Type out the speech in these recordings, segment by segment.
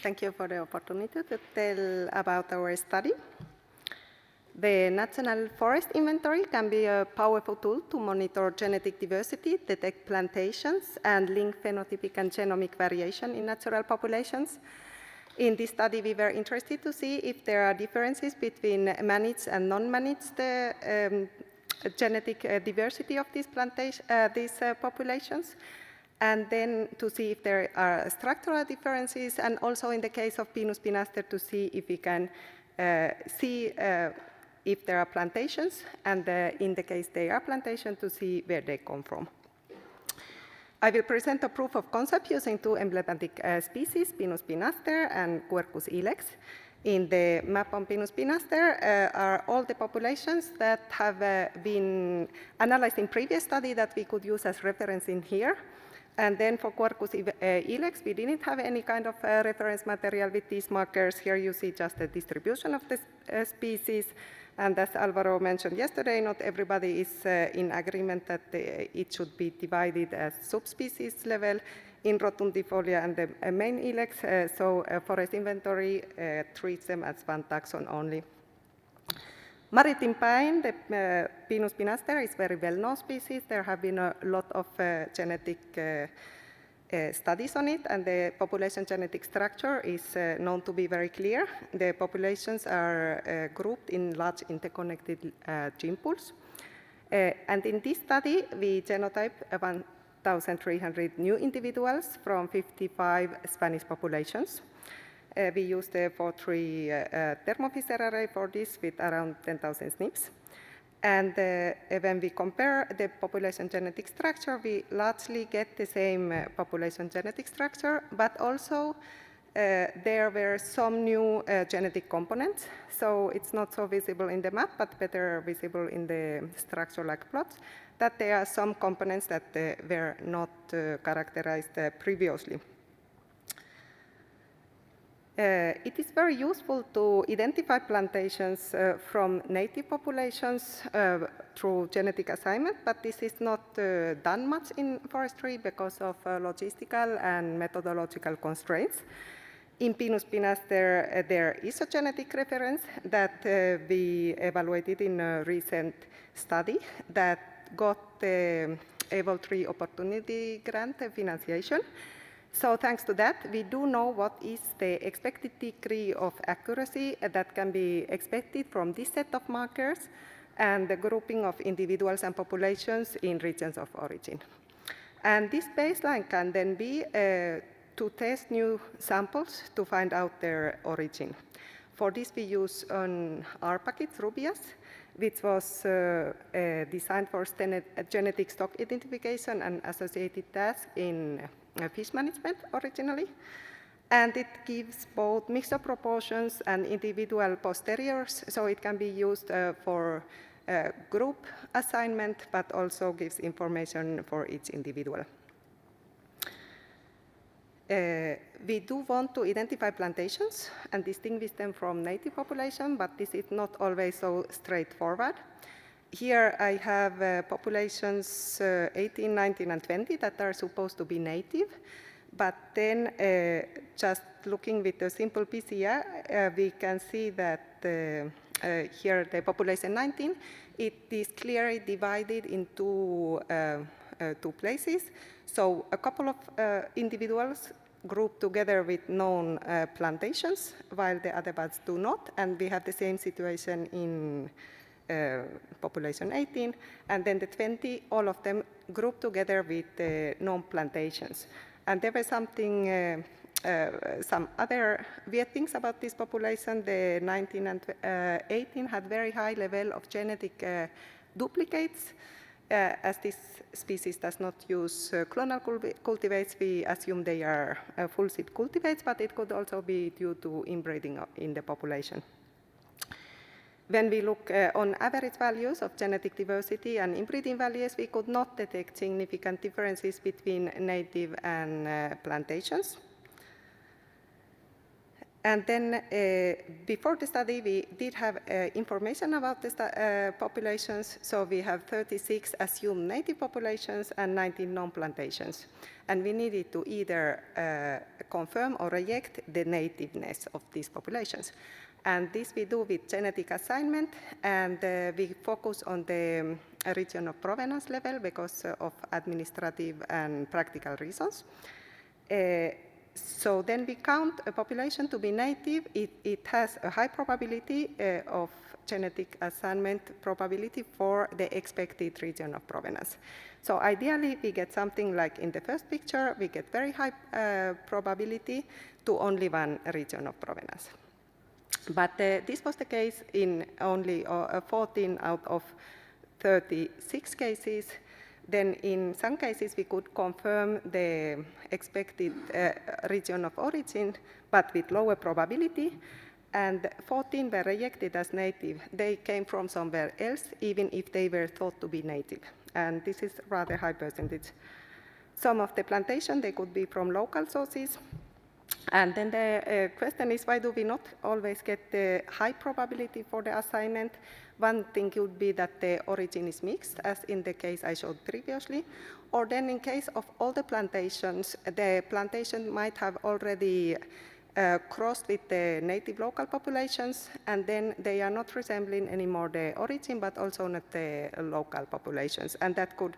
Thank you for the opportunity to tell about our study. The National Forest Inventory can be a powerful tool to monitor genetic diversity, detect plantations, and link phenotypic and genomic variation in natural populations. In this study, we were interested to see if there are differences between managed and non-managed genetic diversity of these populations, and then to see if there are structural differences, and also in the case of Pinus pinaster to see if we can see if there are plantations, and in the case there are plantations, to see where they come from. I will present a proof of concept using two emblematic species, Pinus pinaster and Quercus ilex. In the map on Pinus pinaster are all the populations that have been analyzed in previous study that we could use as reference in here. And then for Quercus ilex, we didn't have any kind of reference material with these markers. Here you see just the distribution of the species. And as Alvaro mentioned yesterday, not everybody is in agreement that it should be divided as subspecies level in Rotundifolia and the main ilex. So forest inventory treats them as one taxon only. Maritime pine, the Pinus pinaster, is very well-known species. There have been a lot of genetic studies on it, and the population genetic structure is known to be very clear. The populations are grouped in large interconnected gene pools. And in this study, we genotyped 1,300 new individuals from 55 Spanish populations. We used the 4-3 Thermoviscer array for this with around 10,000 SNPs. And when we compare the population genetic structure, we largely get the same population genetic structure, but also there were some new genetic components. So it's not so visible in the map, but better visible in the structure-like plots, that there are some components that were not characterized previously. It is very useful to identify plantations from native populations through genetic assignment, but this is not done much in forestry because of logistical and methodological constraints. In Pinus pinaster, there is a genetic reference that we evaluated in a recent study that got the Able Tree Opportunity Grant financiation. So thanks to that, we do know what is the expected degree of accuracy that can be expected from this set of markers and the grouping of individuals and populations in regions of origin. And this baseline can then be to test new samples to find out their origin. For this, we use an R package, Rubias, which was designed for genetic stock identification and associated tasks in fish management originally. And it gives both mixed proportions and individual posteriors, so it can be used for group assignment, but also gives information for each individual. We do want to identify plantations and distinguish them from native population, but this is not always so straightforward. Here I have populations 18, 19, and 20 that are supposed to be native, but then just looking with a simple PCR, we can see that here the population 19, it is clearly divided into two places. So a couple of individuals grouped together with known plantations, while the other ones do not, and we have the same situation in population 18, and then the 20, all of them grouped together with known plantations. And there was something, some other weird things about this population. The 19 and 18 had very high level of genetic duplicates. As this species does not use clonal cultivates, we assume they are full seed cultivates, but it could also be due to inbreeding in the population. When we look on average values of genetic diversity and inbreeding values, we could not detect significant differences between native and plantations. And then before the study, we did have information about the populations. So we have 36 assumed native populations and 19 non-plantations. And we needed to either confirm or reject the nativeness of these populations. And this we do with genetic assignment, and we focus on the region of provenance level because of administrative and practical reasons. So then we count a population to be native. It has a high probability of genetic assignment probability for the expected region of provenance. So ideally, we get something like in the first picture, we get very high probability to only one region of provenance. But this was the case in only 14 out of 36 cases. Then in some cases, we could confirm the expected region of origin, but with lower probability. And 14 were rejected as native. They came from somewhere else, even if they were thought to be native. And this is rather high percentage. Some of the plantation, they could be from local sources. And then the question is, why do we not always get the high probability for the assignment? One thing could be that the origin is mixed, as in the case I showed previously. Or then in case of all the plantations, the plantation might have already crossed with the native local populations, and then they are not resembling anymore the origin, but also not the local populations. And that could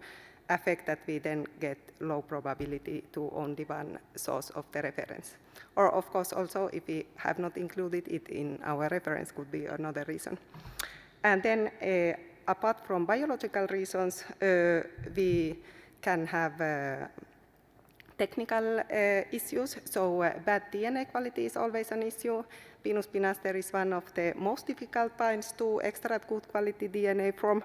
affect that we then get low probability to only one source of the reference. Or of course also if we have not included it in our reference could be another reason. And then apart from biological reasons, we can have technical issues. So bad DNA quality is always an issue. Pinus pinaster is one of the most difficult pines to extract good quality DNA from.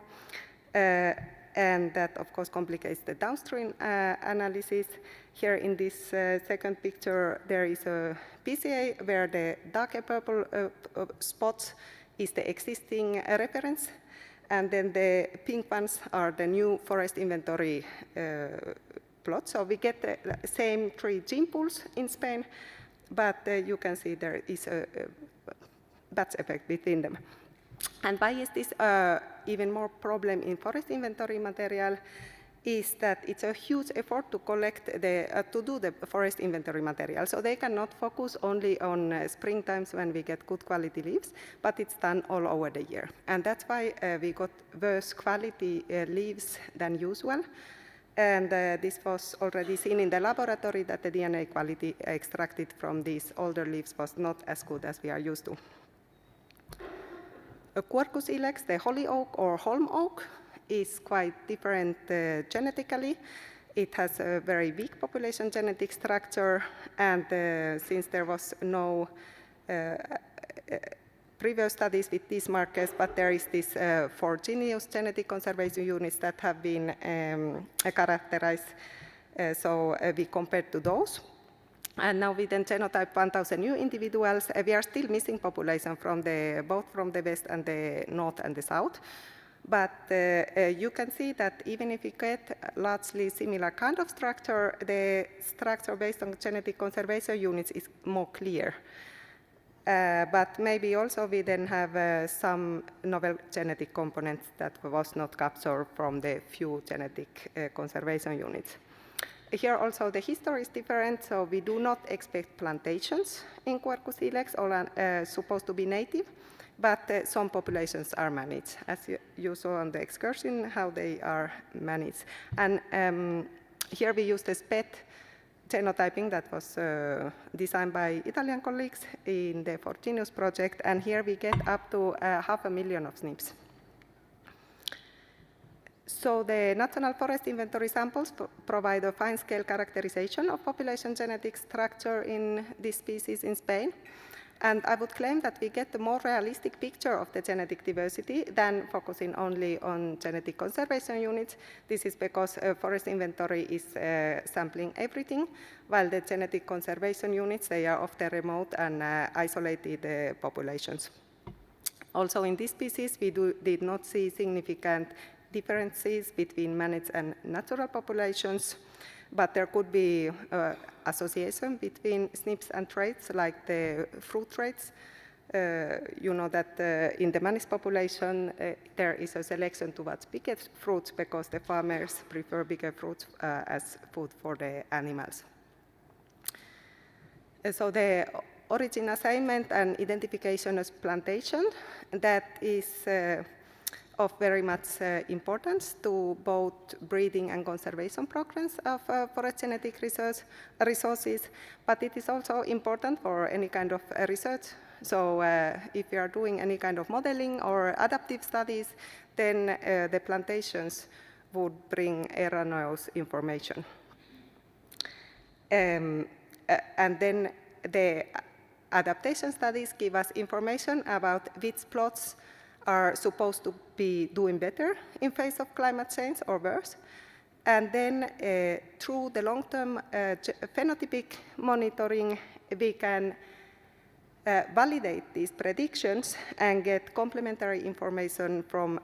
And that, of course, complicates the downstream analysis. Here in this second picture, there is a PCA where the darker purple spots is the existing reference, and then the pink ones are the new forest inventory plots. So we get the same 3 gene pools in Spain, but you can see there is a batch effect between them. And why is this even more problem in forest inventory material is that it's a huge effort to collect to do the forest inventory material. So they cannot focus only on spring times when we get good quality leaves, but it's done all over the year. And that's why we got worse quality leaves than usual. And this was already seen in the laboratory that the DNA quality extracted from these older leaves was not as good as we are used to. A Quercus ilex, the holly oak or holm oak, is quite different genetically. It has a very weak population genetic structure, and since there was no previous studies with these markers, but there is this 4 Genius genetic conservation units that have been characterized, so we compared to those. And now with the genotype 1,000 new individuals, we are still missing population from both from the west and the north and the south. But you can see that even if we get largely similar kind of structure, the structure based on genetic conservation units is more clear. But maybe also we then have some novel genetic components that was not captured from the few genetic conservation units. Here also the history is different, so we do not expect plantations in Quercus ilex, all are supposed to be native, but some populations are managed, as you saw on the excursion, how they are managed. And here we use the SPET genotyping that was designed by Italian colleagues in the Fortinius project, and here we get up to 500,000 of SNPs. So the National Forest Inventory samples provide a fine-scale characterization of population genetic structure in this species in Spain. And I would claim that we get a more realistic picture of the genetic diversity than focusing only on genetic conservation units. This is because forest inventory is sampling everything, while the genetic conservation units, they are often remote and isolated populations. Also in this species, we did not see significant differences between managed and natural populations. But there could be association between SNPs and traits, like the fruit traits. You know that in the managed population, there is a selection towards bigger fruits because the farmers prefer bigger fruits as food for the animals. So the origin assignment and identification as plantation, that is of very much importance to both breeding and conservation programs of forest genetic resources, but it is also important for any kind of research. So if you are doing any kind of modeling or adaptive studies, then the plantations would bring erroneous information. And then the adaptation studies give us information about which plots are supposed to be doing better in face of climate change or worse. And then through the long-term phenotypic monitoring, we can validate these predictions and get complementary information from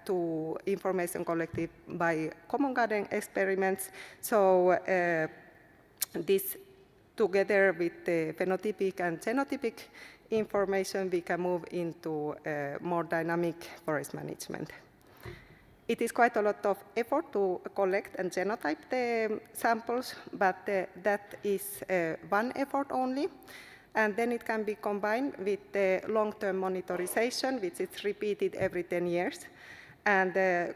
to information collected by common garden experiments. So this, together with the phenotypic and genotypic information, we can move into more dynamic forest management. It is quite a lot of effort to collect and genotype the samples, but that is one effort only. And then it can be combined with the long-term monitorization, which is repeated every 10 years. And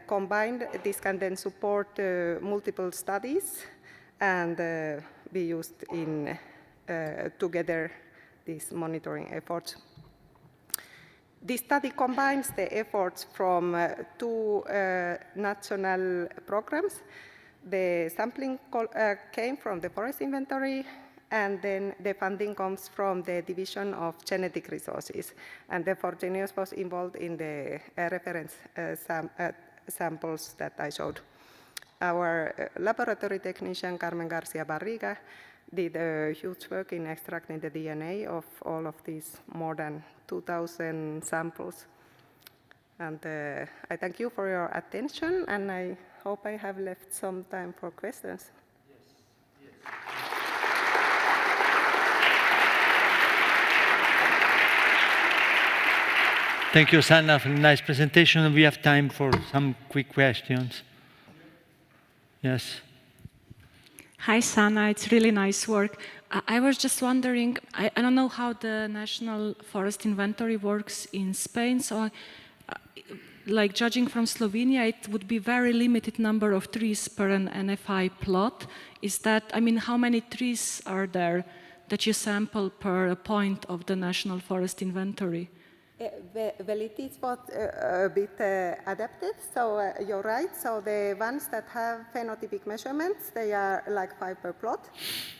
combined, this can then support multiple studies and be used in together these monitoring efforts. This study combines the efforts from two national programs. The sampling came from the forest inventory, and then the funding comes from the Division of Genetic Resources. And therefore, Geneos was involved in the reference samples that I showed. Our laboratory technician, Carmen Garcia Barriga, did a huge work in extracting the DNA of all of these more than 2,000 samples. And I thank you for your attention, and I hope I have left some time for questions. Yes. Thank you, Sanna, for a nice presentation. We have time for some quick questions. Yes. Hi, Sanna. It's really nice work. I was just wondering, I don't know how the National Forest Inventory works in Spain, so like judging from Slovenia, it would be very limited number of trees per an NFI plot. Is that, I mean, how many trees are there that you sample per point of the National Forest Inventory? Well, it is both a bit adapted, so you're right. So the ones that have phenotypic measurements, they are like 5 per plot.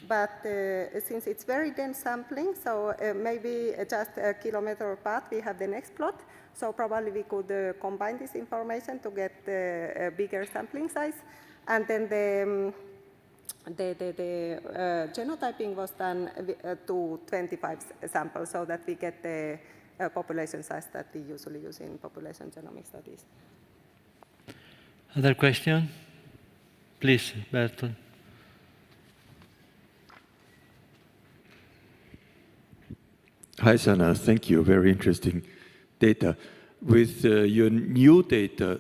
But since it's very dense sampling, so maybe just a kilometer apart, we have the next plot. So probably we could combine this information to get a bigger sampling size. And then the genotyping was done to 25 samples so that we get the population size that we usually use in population genomic studies. Other question? Please, Berton. Hi, Sanna. Thank you. Very interesting data. With your new data,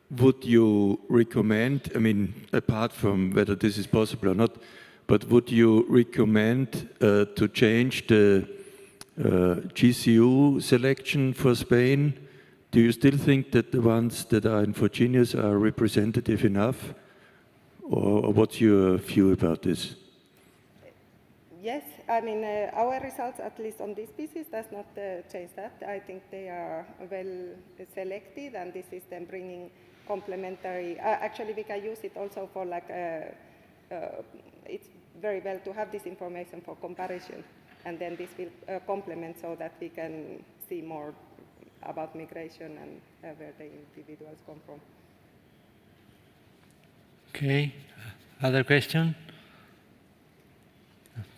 would you recommend, I mean, apart from whether this is possible or not, but would you recommend to change the GCU selection for Spain? Do you still think that the ones that are in Forgenius are representative enough? Or what's your view about this? Yes, I mean, our results, at least on this species, does not change that. I think they are well selected, and this is then bringing complementary. Actually, we can use it also for like, it's very well to have this information for comparison. And then this will complement so that we can see more about migration and where the individuals come from. Okay. Other question?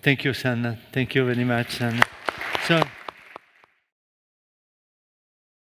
Thank you, Sanna. Thank you very much, Sanna.